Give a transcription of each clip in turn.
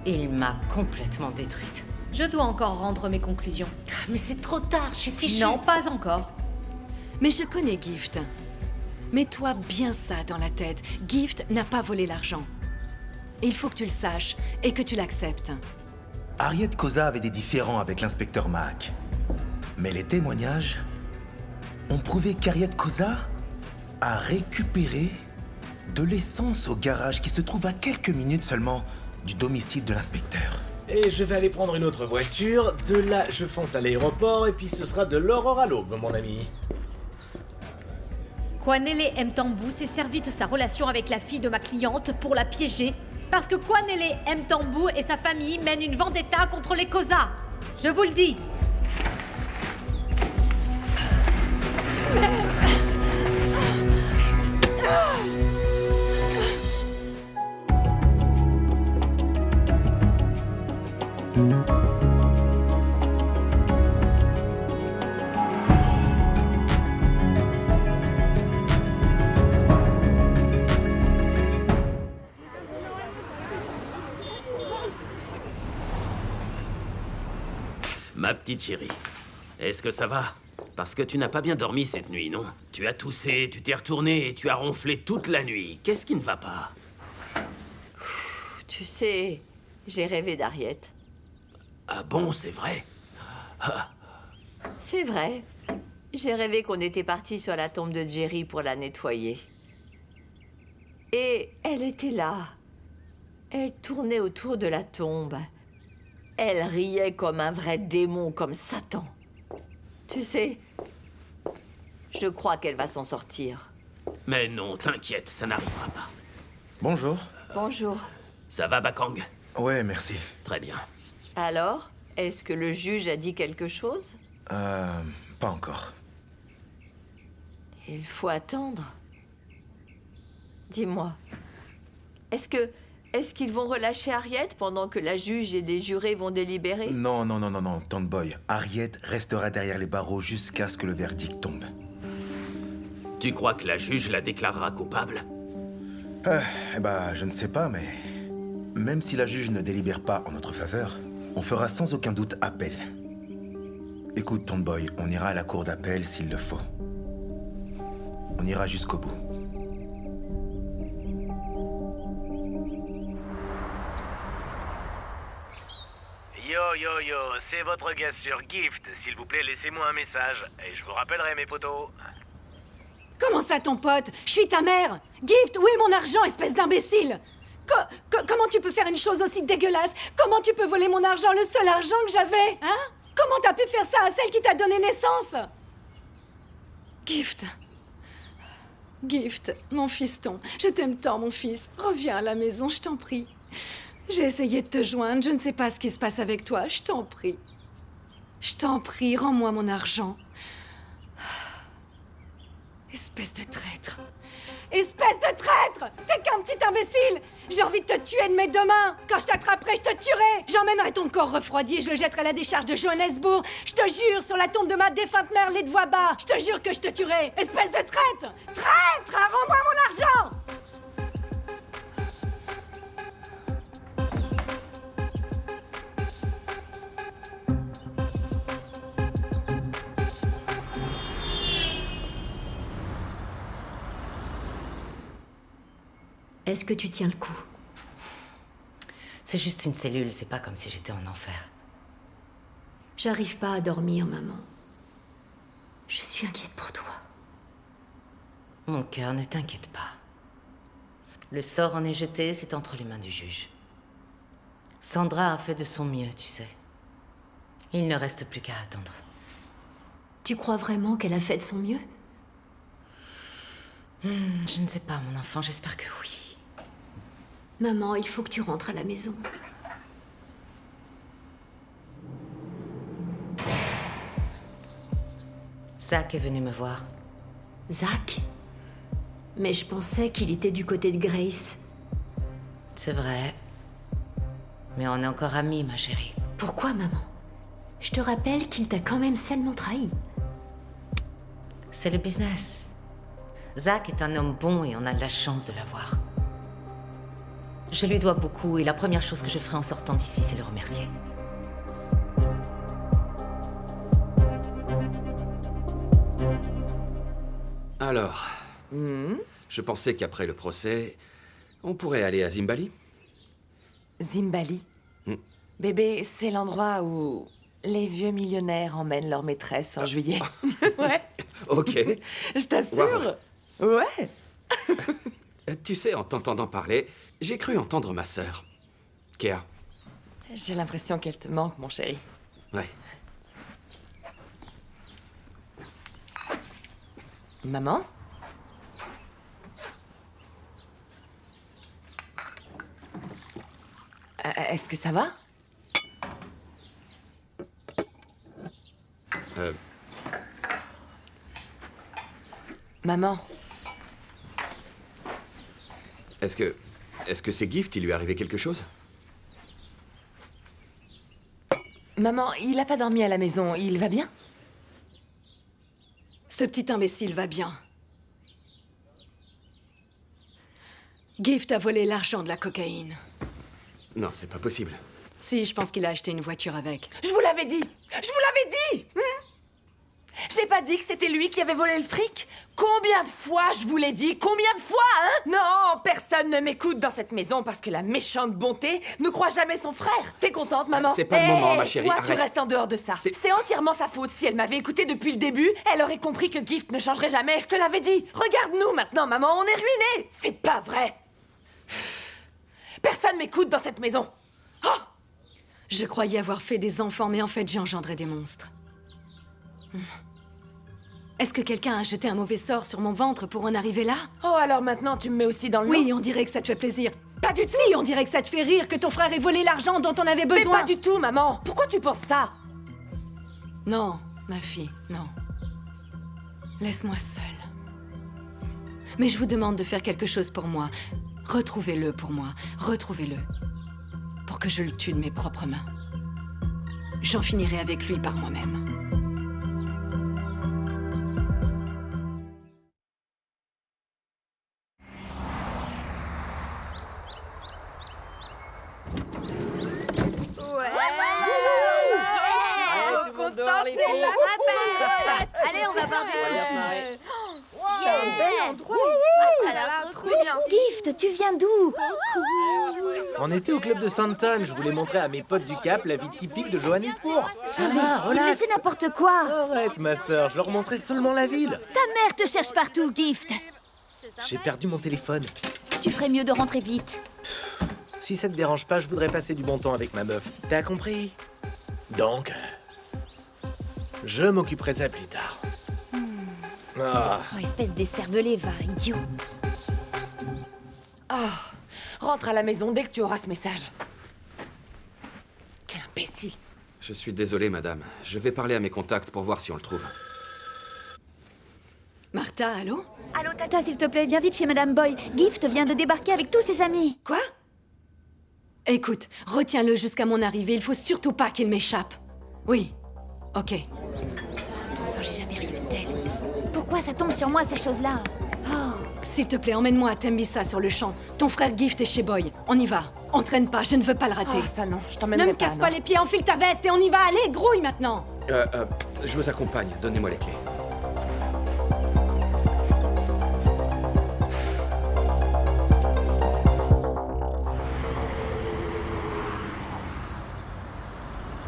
Il m'a complètement détruite. Je dois encore rendre mes conclusions. Mais c'est trop tard, je suis fichue. Non, pas encore. Mais je connais Gift. Mets-toi bien ça dans la tête. Gift n'a pas volé l'argent. Il faut que tu le saches et que tu l'acceptes. Harriet Koza avait des différends avec l'inspecteur Mack. Mais les témoignages ont prouvé qu'Harriet Koza a récupéré de l'essence au garage qui se trouve à quelques minutes seulement du domicile de l'inspecteur. Et je vais aller prendre une autre voiture. De là, je fonce à l'aéroport et puis ce sera de l'aurore à l'aube, mon ami. Kwanele Mtambu s'est servi de sa relation avec la fille de ma cliente pour la piéger, parce que Kwanele Mtambu et sa famille mènent une vendetta contre les Koza. Je vous le dis. Ma petite chérie, est-ce que ça va? Parce que tu n'as pas bien dormi cette nuit, non? Tu as toussé, tu t'es retourné et tu as ronflé toute la nuit. Qu'est-ce qui ne va pas? Tu sais, j'ai rêvé d'Harriet. Ah bon, c'est vrai? C'est vrai. J'ai rêvé qu'on était partis sur la tombe de Jerry pour la nettoyer. Et elle était là. Elle tournait autour de la tombe. Elle riait comme un vrai démon, comme Satan. Tu sais, je crois qu'elle va s'en sortir. Mais non, t'inquiète, ça n'arrivera pas. Bonjour. Bonjour. Ça va, Bakang? Ouais, merci. Très bien. Alors, est-ce que le juge a dit quelque chose? Pas encore. Il faut attendre. Dis-moi, est-ce qu'ils vont relâcher Harriet pendant que la juge et les jurés vont délibérer? Non, Tante Boy. Harriet restera derrière les barreaux jusqu'à ce que le verdict tombe. Tu crois que la juge la déclarera coupable? Je ne sais pas, mais... Même si la juge ne délibère pas en notre faveur, on fera sans aucun doute appel. Écoute, Tante Boy, on ira à la cour d'appel s'il le faut. On ira jusqu'au bout. Yo, c'est votre gars sur Gift. S'il vous plaît, laissez-moi un message et je vous rappellerai, mes potos. Comment ça, ton pote? Je suis ta mère! Gift, où est mon argent, espèce d'imbécile? Comment tu peux faire une chose aussi dégueulasse? Comment tu peux voler mon argent, le seul argent que j'avais? Hein? Comment t'as pu faire ça à celle qui t'a donné naissance? Gift, mon fiston, je t'aime tant, mon fils. Reviens à la maison, je t'en prie. J'ai essayé de te joindre, je ne sais pas ce qui se passe avec toi, je t'en prie. Je t'en prie, rends-moi mon argent. Espèce de traître. Espèce de traître! T'es qu'un petit imbécile! J'ai envie de te tuer de mes deux mains! Quand je t'attraperai, je te tuerai! J'emmènerai ton corps refroidi et je le jetterai à la décharge de Johannesburg! Je te jure, sur la tombe de ma défunte mère, lit de voix bas! Je te jure que je te tuerai! Espèce de traître! Traître! Rends-moi mon argent! Est-ce que tu tiens le coup? C'est juste une cellule, c'est pas comme si j'étais en enfer. J'arrive pas à dormir, maman. Je suis inquiète pour toi. Mon cœur, ne t'inquiète pas. Le sort en est jeté, c'est entre les mains du juge. Sandra a fait de son mieux, tu sais. Il ne reste plus qu'à attendre. Tu crois vraiment qu'elle a fait de son mieux? Je ne sais pas, mon enfant, j'espère que oui. Maman, il faut que tu rentres à la maison. Zach est venu me voir. Zach? Mais je pensais qu'il était du côté de Grace. C'est vrai. Mais on est encore amis, ma chérie. Pourquoi, maman? Je te rappelle qu'il t'a quand même salement trahi. C'est le business. Zach est un homme bon et on a de la chance de l'avoir. Je lui dois beaucoup et la première chose que je ferai en sortant d'ici, c'est le remercier. Alors, je pensais qu'après le procès, on pourrait aller à Zimbali. Zimbali. Bébé, c'est l'endroit où les vieux millionnaires emmènent leur maîtresse en juillet. Ouais. Ok. Je t'assure. Ouais. Tu sais, en t'entendant parler, j'ai cru entendre ma sœur. Kéa. J'ai l'impression qu'elle te manque, mon chéri. Ouais. Maman? Est-ce que ça va? Maman? Est-ce que c'est Gift, il lui est arrivé quelque chose? Maman, il a pas dormi à la maison, il va bien? Ce petit imbécile va bien. Gift a volé l'argent de la cocaïne. Non, c'est pas possible. Si, je pense qu'il a acheté une voiture avec. Je vous l'avais dit! Je vous l'avais dit! J'ai pas dit que c'était lui qui avait volé le fric? Combien de fois je vous l'ai dit? Combien de fois, hein? Non, personne ne m'écoute dans cette maison parce que la méchante bonté ne croit jamais son frère. T'es contente, maman? C'est pas le moment, ma chérie, Toi, arrête. tu restes en dehors de ça. C'est entièrement sa faute. Si elle m'avait écouté depuis le début, elle aurait compris que Gift ne changerait jamais. Je te l'avais dit. Regarde-nous maintenant, maman, on est ruinés. C'est pas vrai. Personne m'écoute dans cette maison. Oh! Je croyais avoir fait des enfants, mais en fait, j'ai engendré des monstres. Est-ce que quelqu'un a jeté un mauvais sort sur mon ventre pour en arriver là? Oh, alors maintenant, tu me mets aussi dans le lot? Oui, on dirait que ça te fait plaisir. Pas du tout! Si, on dirait que ça te fait rire que ton frère ait volé l'argent dont on avait Mais besoin. pas du tout, maman! Pourquoi tu penses ça? Non, ma fille, non. Laisse-moi seule. Mais je vous demande de faire quelque chose pour moi. Retrouvez-le pour moi. Retrouvez-le. Pour que je le tue de mes propres mains. J'en finirai avec lui par moi-même. Allez, on va voir des Gift, tu viens d'où? On était au club de Santon, je voulais montrer à mes potes du Cap la vie typique de Johannesburg. Ça va, Mais relax. c'est n'importe quoi. Arrête, ma sœur, je leur montrais seulement la ville. Ta mère te cherche partout, Gift. J'ai perdu mon téléphone. Tu ferais mieux de rentrer vite. Si ça te dérange pas, je voudrais passer du bon temps avec ma meuf. T'as compris? Donc, je m'occuperai de ça plus tard. Ah. Oh, espèce d'écervelé, va, idiot. Rentre à la maison dès que tu auras ce message. Quel imbécile. Je suis désolé, madame. Je vais parler à mes contacts pour voir si on le trouve. Martha, allô? Allô, Tata, s'il te plaît, viens vite chez Madame Boy. Gift vient de débarquer avec tous ses amis. Quoi? Écoute, retiens-le jusqu'à mon arrivée. Il faut surtout pas qu'il m'échappe. Oui. Ok. Pourtant, j'ai jamais rien d'elle. Pourquoi ça tombe sur moi, ces choses-là? Oh. S'il te plaît, emmène-moi à Tembisa sur le champ. Ton frère Gift est chez Boy. On y va. Entraîne pas, je ne veux pas le rater. Oh, ça non, je Ne t'emmènerai me pas. casse pas les pieds, enfile ta veste et on y va. Allez, grouille maintenant. Je vous accompagne. Donnez-moi les clés.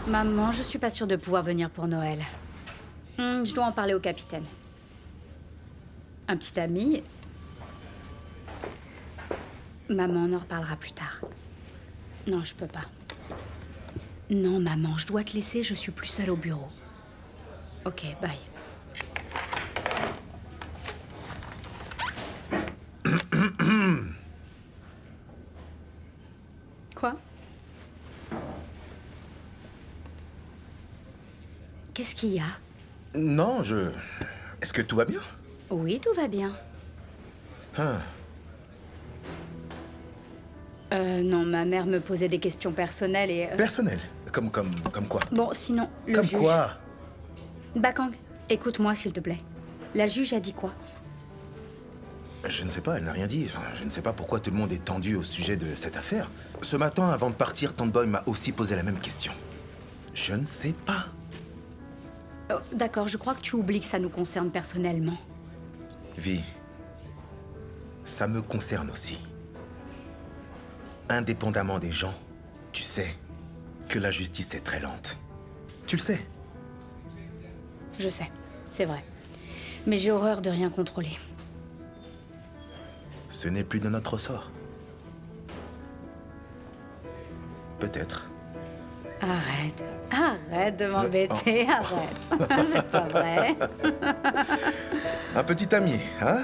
Maman, je suis pas sûre de pouvoir venir pour Noël. Je dois en parler au capitaine. Un petit ami. Maman, on en reparlera plus tard. Non, je peux pas. Non, maman, je dois te laisser, je suis plus seule au bureau. Ok, bye. Quoi? Qu'est-ce qu'il y a? Non, Est-ce que tout va bien? Oui, tout va bien. Ah. Non, ma mère me posait des questions personnelles et... Personnel? Comme quoi? Bon, sinon, le Comme juge... quoi? Bakang, écoute-moi, s'il te plaît. La juge a dit quoi? Je ne sais pas, elle n'a rien dit. Enfin, je ne sais pas pourquoi tout le monde est tendu au sujet de cette affaire. Ce matin, avant de partir, Tante Boy m'a aussi posé la même question. Je ne sais pas. Oh, d'accord, je crois que tu oublies que ça nous concerne personnellement. Vi, ça me concerne aussi. Indépendamment des gens, tu sais que la justice est très lente. Tu le sais. Je sais, c'est vrai. Mais j'ai horreur de rien contrôler. Ce n'est plus de notre ressort. Peut-être. Arrête de m'embêter, arrête. C'est pas vrai. Un petit ami, hein?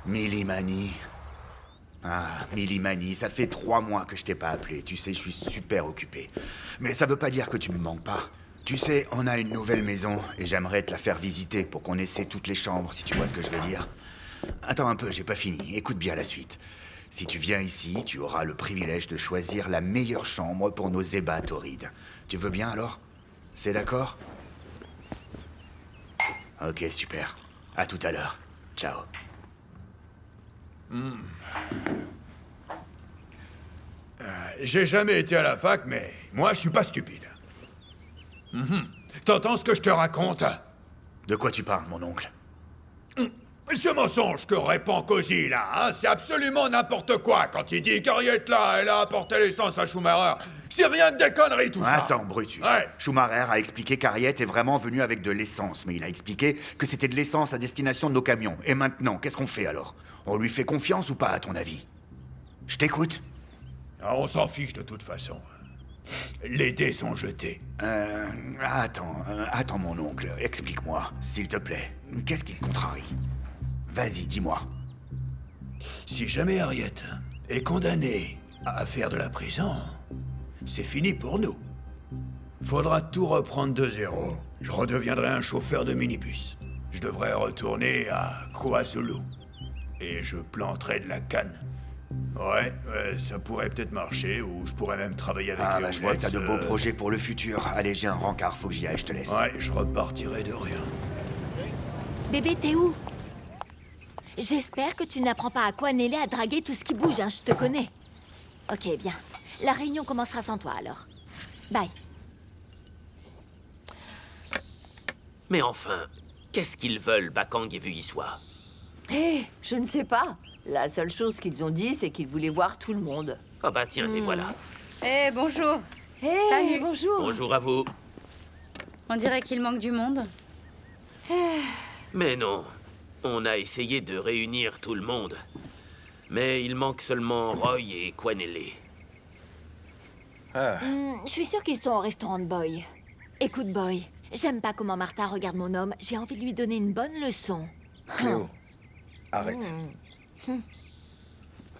Millimani. Ah, Millimani, ça fait 3 mois que je t'ai pas appelé. Tu sais, je suis super occupé. Mais ça veut pas dire que tu me manques pas. Tu sais, on a une nouvelle maison et j'aimerais te la faire visiter pour qu'on essaie toutes les chambres, si tu vois ce que je veux dire. Attends un peu, j'ai pas fini. Écoute bien la suite. Si tu viens ici, tu auras le privilège de choisir la meilleure chambre pour nos ébats torrides. Tu veux bien alors? C'est d'accord? Ok, super. À tout à l'heure. Ciao. J'ai jamais été à la fac, mais moi, je suis pas stupide. T'entends ce que je te raconte? De quoi tu parles, mon oncle? Ce mensonge que répand Cozy, là, hein, c'est absolument n'importe quoi quand il dit qu'Harriet, là, elle a apporté l'essence à Schumacher. C'est rien que des conneries, tout ça. Attends, Brutus. Ouais. Schumacher a expliqué qu'Harriet est vraiment venue avec de l'essence, mais il a expliqué que c'était de l'essence à destination de nos camions. Et maintenant, qu'est-ce qu'on fait alors? On lui fait confiance ou pas, à ton avis? Je t'écoute. Ah, on s'en fiche de toute façon. Les dés sont jetés. Attends, mon oncle, explique-moi, s'il te plaît. Qu'est-ce qui te contrarie? Vas-y, dis-moi. Si jamais Harriet est condamnée à faire de la prison, c'est fini pour nous. Faudra tout reprendre de zéro. Je redeviendrai un chauffeur de minibus. Je devrais retourner à KwaZulu. Et je planterai de la canne. Ouais, ça pourrait peut-être marcher, ou je pourrais même travailler avec les je vois que t'as de beaux projets pour le futur. Allez, j'ai un rencard, faut que j'y aille, je te laisse. Ouais, je repartirai de rien. Bébé, t'es où? J'espère que tu n'apprends pas à Quanelle à draguer tout ce qui bouge, hein, je te connais. Ok, bien. La réunion commencera sans toi, alors. Bye. Mais enfin, qu'est-ce qu'ils veulent, Bakang et Vuiswa? Je ne sais pas. La seule chose qu'ils ont dit, c'est qu'ils voulaient voir tout le monde. Ah bah tiens, les voilà. Bonjour. Salut, bonjour. Bonjour à vous. On dirait qu'il manque du monde. Mais non, on a essayé de réunir tout le monde. Mais il manque seulement Roy et Quanelle. Je suis sûre qu'ils sont au restaurant de Boy. Écoute, Boy, j'aime pas comment Martha regarde mon homme. J'ai envie de lui donner une bonne leçon. Cléo, arrête.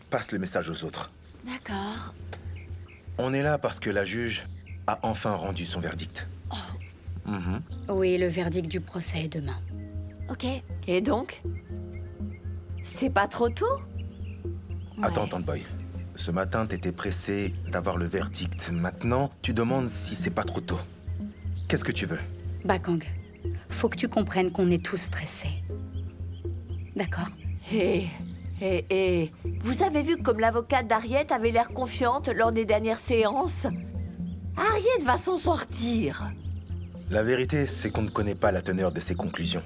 Passe le message aux autres. D'accord. On est là parce que la juge a enfin rendu son verdict. Oui, le verdict du procès est demain. Ok. Et donc? C'est pas trop tôt? Attends, Tante Boy. Ce matin, t'étais pressé d'avoir le verdict. Maintenant, tu demandes si c'est pas trop tôt. Qu'est-ce que tu veux? Bakang, faut que tu comprennes qu'on est tous stressés. D'accord? Vous avez vu comme l'avocate d'Harriet avait l'air confiante lors des dernières séances? Harriet va s'en sortir. La vérité, c'est qu'on ne connaît pas la teneur de ses conclusions.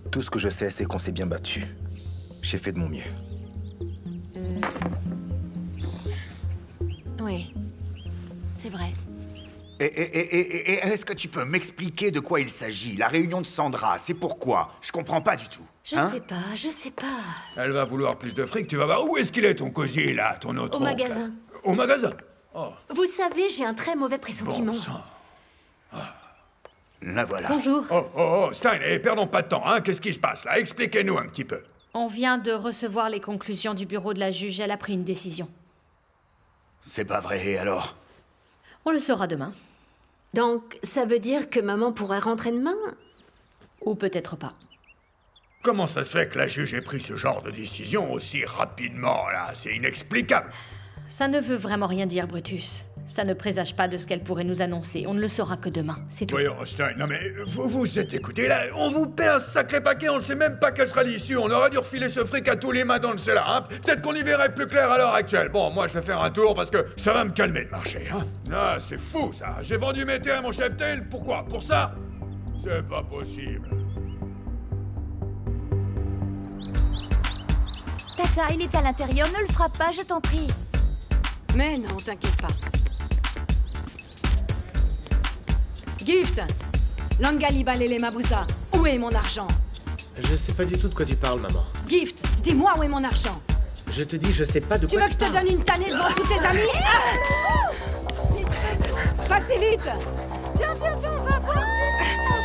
Tout ce que je sais, c'est qu'on s'est bien battu. J'ai fait de mon mieux. Oui. C'est vrai. Et est-ce que tu peux m'expliquer de quoi il s'agit? La réunion de Sandra, c'est pourquoi? Je comprends pas du tout. Je sais pas. Elle va vouloir plus de fric, tu vas voir. Où est-ce qu'il est, ton Cozy, là, ton autre Au oncle? magasin. Au magasin? Oh, Vous savez, j'ai un très mauvais pressentiment. bon sang. La voilà. Bonjour. Oh, Stein, perdons pas de temps, hein. Qu'est-ce qui se passe, là? Expliquez-nous un petit peu. On vient de recevoir les conclusions du bureau de la juge. Elle a pris une décision. C'est pas vrai, et alors? On le saura demain. Donc, ça veut dire que maman pourrait rentrer demain? Ou peut-être pas. Comment ça se fait que la juge ait pris ce genre de décision aussi rapidement, là? C'est inexplicable. Ça ne veut vraiment rien dire, Brutus. Ça ne présage pas de ce qu'elle pourrait nous annoncer. On ne le saura que demain, c'est tout. Voyons, Stein, non mais vous vous êtes écouté là, on vous paie un sacré paquet, on ne sait même pas quelle sera l'issue, on aurait dû refiler ce fric à tous les mains dans le cellar, hein. Peut-être qu'on y verrait plus clair à l'heure actuelle. Bon, moi je vais faire un tour parce que ça va me calmer de marcher, hein. Ah, c'est fou ça, j'ai vendu mes terres à mon cheptel, pourquoi? Pour ça? C'est pas possible. Tata, il est à l'intérieur, ne le frappe pas, je t'en prie. Mais non, t'inquiète pas. Gift, Langalibal et les Mabouza, où est mon argent? Je sais pas du tout de quoi tu parles, maman. Gift, dis-moi où est mon argent? Je te dis, je sais pas de Tu quoi veux que je te donne une tannée devant tous tes amis? Passez vite! Viens, on va voir.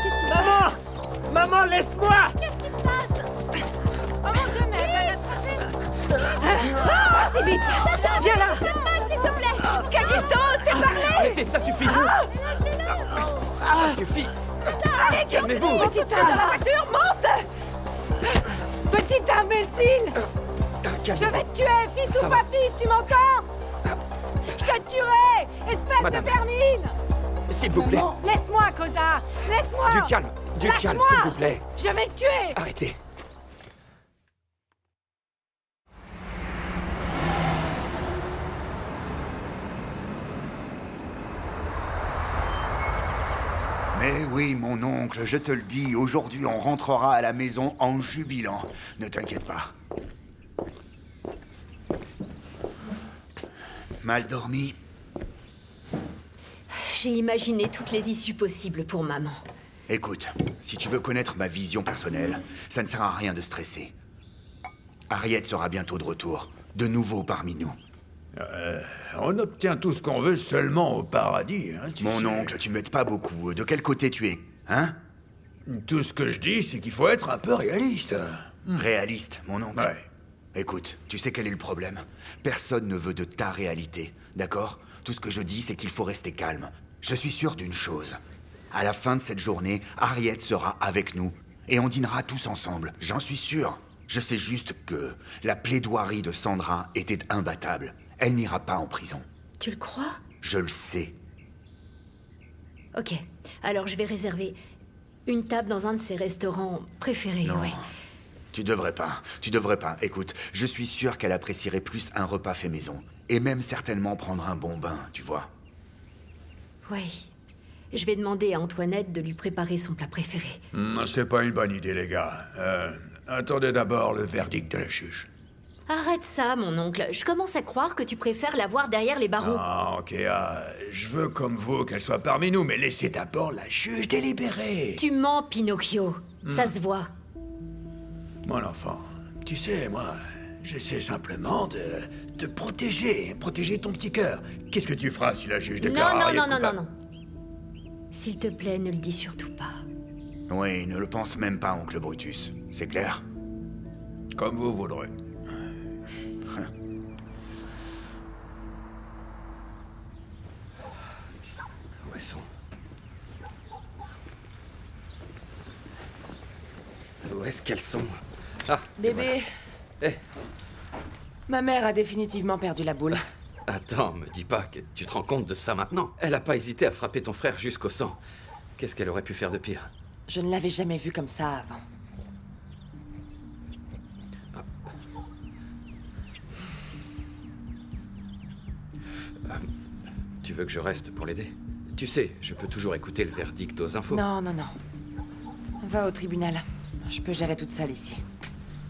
Qu'est-ce qui se Maman! Maman, laisse-moi! Qu'est-ce qui se passe? Oh mon Dieu, mais elle va l'attraper. Passez vite! Viens là! S'il te plaît! Kagiso, c'est parlé! Arrêtez, ça suffit! Ça suffit! Allez, calmez-vous! Petite dans la voiture, monte! Petit imbécile! Je vais te tuer, fils ou pas fils, tu m'entends? Je te tuerai, espèce Madame. de vermine! S'il vous plaît! Laisse-moi, Koza! Laisse-moi! Du calme, Lâche-moi. s'il vous plaît! Je vais te tuer! Arrêtez! Mais oui, mon oncle, je te le dis, aujourd'hui on rentrera à la maison en jubilant. Ne t'inquiète pas. Mal dormi? J'ai imaginé toutes les issues possibles pour maman. Écoute, si tu veux connaître ma vision personnelle, ça ne sert à rien de stresser. Harriet sera bientôt de retour, de nouveau parmi nous. On obtient tout ce qu'on veut seulement au paradis, hein, tu Mon sais. oncle, tu m'aides pas beaucoup. De quel côté tu es, hein? Tout ce que je dis, c'est qu'il faut être un peu réaliste. Réaliste, mon oncle. Ouais. Écoute, tu sais quel est le problème? Personne ne veut de ta réalité, d'accord? Tout ce que je dis, c'est qu'il faut rester calme. Je suis sûr d'une chose. À la fin de cette journée, Harriet sera avec nous. Et on dînera tous ensemble, j'en suis sûr. Je sais juste que la plaidoirie de Sandra était imbattable. Elle n'ira pas en prison. Tu le crois? Je le sais. Ok, alors je vais réserver une table dans un de ses restaurants préférés, Non. ouais. Tu devrais pas. Écoute, je suis sûr qu'elle apprécierait plus un repas fait maison. Et même certainement prendre un bon bain, tu vois. Oui. Je vais demander à Antoinette de lui préparer son plat préféré. C'est pas une bonne idée, les gars. Attendez d'abord le verdict de la juge. Arrête ça, mon oncle. Je commence à croire que tu préfères la voir derrière les barreaux. Ah, ok, je veux comme vous qu'elle soit parmi nous, mais laissez d'abord la juge délibérer. Tu mens, Pinocchio. Ça se voit. Mon enfant, tu sais, moi, j'essaie simplement de protéger ton petit cœur. Qu'est-ce que tu feras si la juge déclare Harriet coupable? Non. S'il te plaît, ne le dis surtout pas. Oui, ne le pense même pas, oncle Brutus. C'est clair? Comme vous voudrez. Où sont? Où est-ce qu'elles sont? Ah, Bébé. Eh. Ma mère a définitivement perdu la boule. Attends, me dis pas que tu te rends compte de ça maintenant. Elle a pas hésité à frapper ton frère jusqu'au sang. Qu'est-ce qu'elle aurait pu faire de pire? Je ne l'avais jamais vue comme ça avant. Tu veux que je reste pour l'aider? Tu sais, je peux toujours écouter le verdict aux infos. Non. Va au tribunal. Je peux gérer toute seule ici.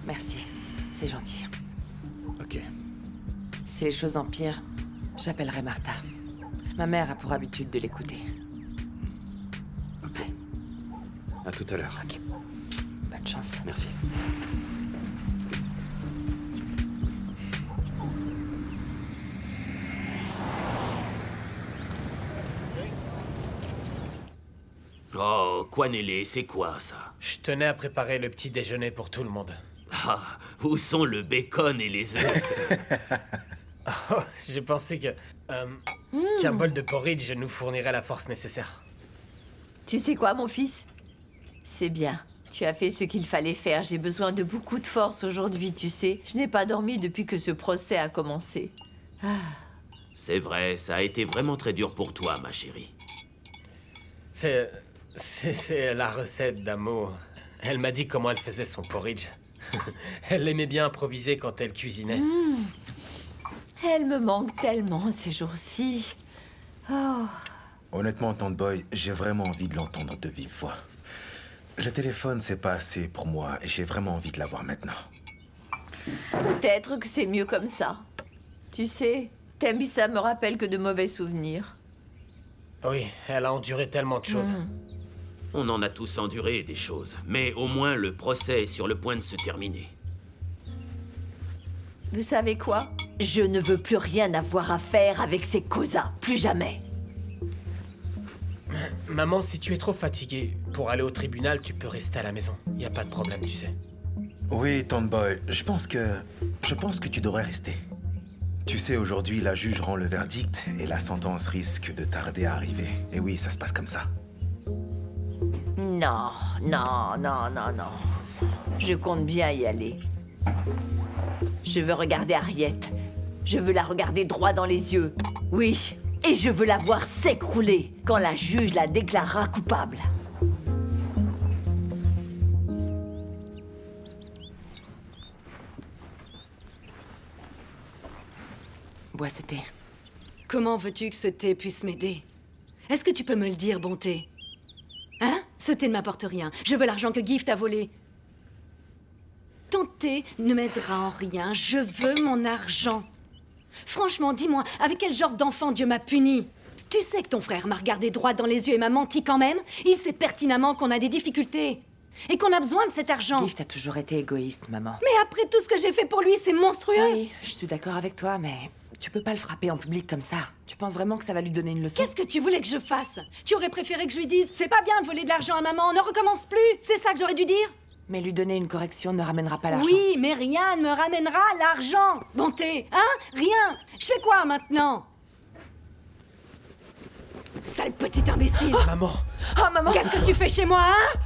Merci. C'est gentil. Ok. Si les choses empirent, j'appellerai Martha. Ma mère a pour habitude de l'écouter. Ok. À tout à l'heure. Ok. Bonne chance. Merci. Oh, Quanelle, c'est quoi ça? Je tenais à préparer le petit déjeuner pour tout le monde. Ah, où sont le bacon et les œufs? Oh, j'ai pensé que... qu'un bol de porridge nous fournirait la force nécessaire. Tu sais quoi, mon fils? C'est bien. Tu as fait ce qu'il fallait faire. J'ai besoin de beaucoup de force aujourd'hui, tu sais. Je n'ai pas dormi depuis que ce procès a commencé. Ah, C'est vrai, ça a été vraiment très dur pour toi, ma chérie. C'est la recette d'Amo. Elle m'a dit comment elle faisait son porridge. Elle aimait bien improviser quand elle cuisinait. Elle me manque tellement ces jours-ci. Oh. Honnêtement, Tante Boy, j'ai vraiment envie de l'entendre de vive voix. Le téléphone, c'est pas assez pour moi et j'ai vraiment envie de l'avoir maintenant. Peut-être que c'est mieux comme ça. Tu sais, Tembissa me rappelle que de mauvais souvenirs. Oui, elle a enduré tellement de choses. On en a tous enduré des choses, mais au moins le procès est sur le point de se terminer. Vous savez quoi? Je ne veux plus rien avoir à faire avec ces Koza. Plus jamais. Maman, si tu es trop fatiguée pour aller au tribunal, tu peux rester à la maison. Y a pas de problème, tu sais. Oui, Tante Boy, je pense que tu devrais rester. Tu sais, aujourd'hui, la juge rend le verdict et la sentence risque de tarder à arriver. Et oui, ça se passe comme ça. Non, non, non, non, non. Je compte bien y aller. Je veux regarder Harriet. Je veux la regarder droit dans les yeux. Oui, et je veux la voir s'écrouler quand la juge la déclarera coupable. Bois ce thé. Comment veux-tu que ce thé puisse m'aider? Est-ce que tu peux me le dire, bonté? Hein? Ce thé ne m'apporte rien. Je veux l'argent que Gift a volé. Ton thé ne m'aidera en rien. Je veux mon argent. Franchement, dis-moi, avec quel genre d'enfant Dieu m'a puni? Tu sais que ton frère m'a regardé droit dans les yeux et m'a menti quand même? Il sait pertinemment qu'on a des difficultés. Et qu'on a besoin de cet argent. Gift a toujours été égoïste, maman. Mais après tout ce que j'ai fait pour lui, c'est monstrueux. Oui, je suis d'accord avec toi, mais tu peux pas le frapper en public comme ça. Tu penses vraiment que ça va lui donner une leçon? Qu'est-ce que tu voulais que je fasse? Tu aurais préféré que je lui dise « C'est pas bien de voler de l'argent à maman, ne recommence plus !» C'est ça que j'aurais dû dire? Mais lui donner une correction ne ramènera pas l'argent. Oui, mais rien ne me ramènera l'argent. Bonté, hein? Rien. Je fais quoi maintenant? Sale petit imbécile. Maman. Oh, maman. Qu'est-ce que tu fais chez moi, hein?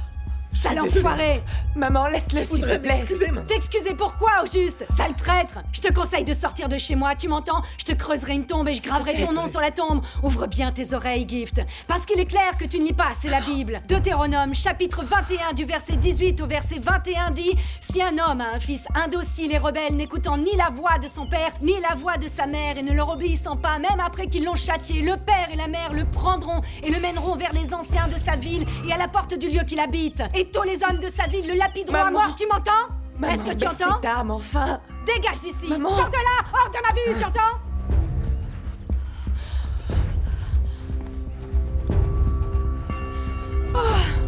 Sale enfoiré! Maman, laisse-le, s'il te plaît. T'excuser pourquoi, au juste? Sale traître! Je te conseille de sortir de chez moi, tu m'entends? Je te creuserai une tombe et je graverai ton nom sur la tombe. Ouvre bien tes oreilles, Gift. Parce qu'il est clair que tu ne lis pas, c'est la Bible. Deutéronome, chapitre 21, du verset 18 au verset 21 dit « Si un homme a un fils indocile et rebelle, n'écoutant ni la voix de son père, ni la voix de sa mère, et ne leur obéissant pas, même après qu'ils l'ont châtié, le père et la mère le prendront et le mèneront vers les anciens de sa ville et à la porte du lieu qu'il habite. Et tous les hommes de sa ville le lapideront à mort, tu m'entends? Est-ce que tu entends? Cette arme, enfin! Dégage d'ici! Maman. Sors de là! Hors de ma vue, tu entends? Oh.